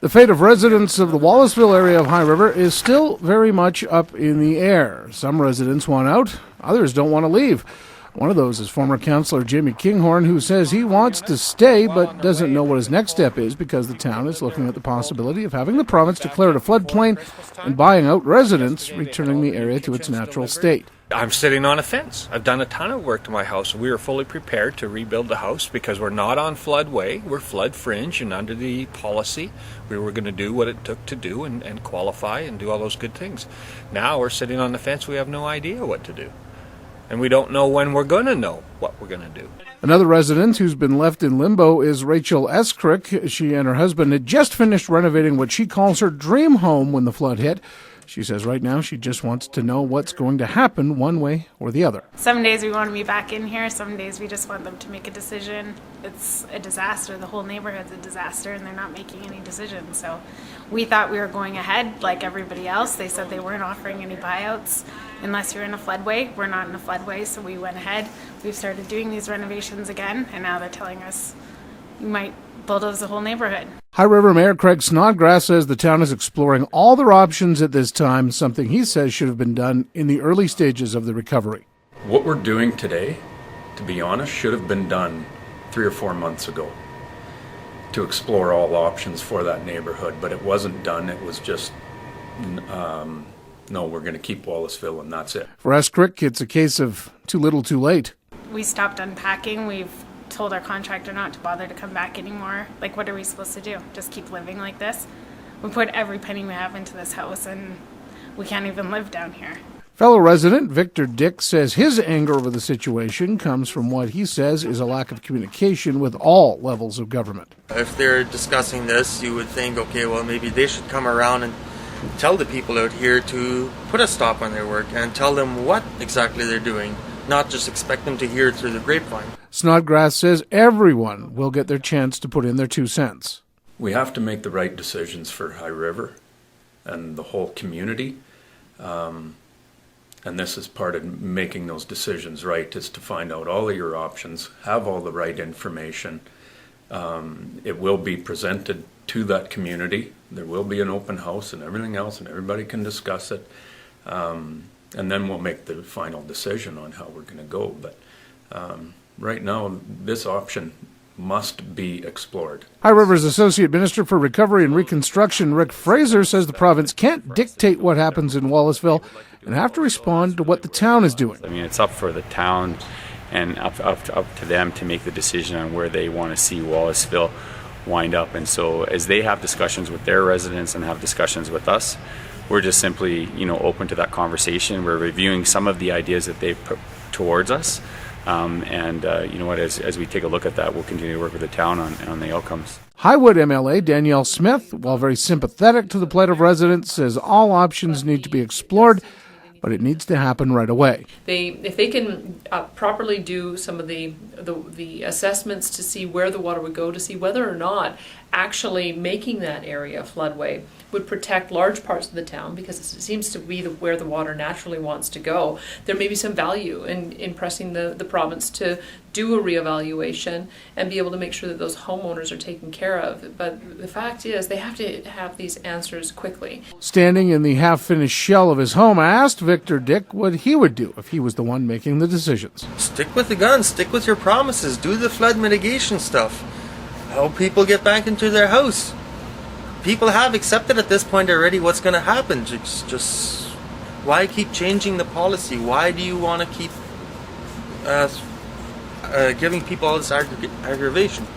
The fate of residents of the Wallaceville area of High River is still very much up in the air. Some residents want out, others don't want to leave. One of those is former councillor Jamie Kinghorn, who says he wants to stay but doesn't know what his next step is because the town is looking at the possibility of having the province declare it a floodplain and buying out residents, returning the area to its natural state. I'm sitting on a fence. I've done a ton of work to my house. We are fully prepared to rebuild the house because we're not on floodway. We're flood fringe, and under the policy, we were going to do what it took to do and qualify and do all those good things. Now we're sitting on the fence. We have no idea what to do. And we don't know when we're going to know what we're going to do. Another resident who's been left in limbo is Rachel Eskrick. She and her husband had just finished renovating what she calls her dream home when the flood hit. She says right now she just wants to know what's going to happen one way or the other. Some days we want to be back in here. Some days we just want them to make a decision. It's a disaster. The whole neighborhood's a disaster, and they're not making any decisions. So we thought we were going ahead like everybody else. They said they weren't offering any buyouts unless you're in a floodway. We're not in a floodway, so we went ahead. We've started doing these renovations again, and now they're telling us you might bulldoze the whole neighborhood. High River Mayor Craig Snodgrass says the town is exploring all their options at this time, something he says should have been done in the early stages of the recovery. What we're doing today, to be honest, should have been done 3 or 4 months ago to explore all options for that neighborhood, but it wasn't done. It was just, no, we're going to keep Wallaceville and that's it. For Eskrick, it's a case of too little too late. We stopped unpacking. We've told our contractor not to bother to come back anymore. Like, what are we supposed to do? Just keep living like this? We put every penny we have into this house and we can't even live down here. Fellow resident Victor Dick says his anger over the situation comes from what he says is a lack of communication with all levels of government. If they're discussing this, you would think, okay, well, maybe they should come around and tell the people out here to put a stop on their work and tell them what exactly they're doing, not just expect them to hear it through the grapevine. Snodgrass says everyone will get their chance to put in their 2 cents. We have to make the right decisions for High River and the whole community. And this is part of making those decisions right, is to find out all of your options, have all the right information. It will be presented to that community. There will be an open house and everything else, and everybody can discuss it. And then we'll make the final decision on how we're going to go. But right now, this option must be explored. High River's Associate Minister for Recovery and Reconstruction, Rick Fraser, says the province can't dictate what happens in Wallaceville and have to respond to what the town is doing. I mean, it's up for the town and up to them to make the decision on where they want to see Wallaceville wind up. And so as they have discussions with their residents and have discussions with us, we're just simply, open to that conversation. We're reviewing some of the ideas that they've put towards us. As we take a look at that, we'll continue to work with the town on the outcomes. Highwood MLA Danielle Smith, while very sympathetic to the plight of residents, says all options need to be explored, but it needs to happen right away. If they can properly do some of the assessments to see where the water would go, to see whether or not actually making that area a floodway would protect large parts of the town, because it seems to be where the water naturally wants to go. There may be some value in pressing the province to do a reevaluation and be able to make sure that those homeowners are taken care of. But the fact is, they have to have these answers quickly. Standing in the half-finished shell of his home, I asked Victor Dick what he would do if he was the one making the decisions. Stick with the guns, stick with your promises, do the flood mitigation stuff, help people get back into their house. People have accepted at this point already what's going to happen. Just why keep changing the policy? Why do you want to keep giving people all this aggravation?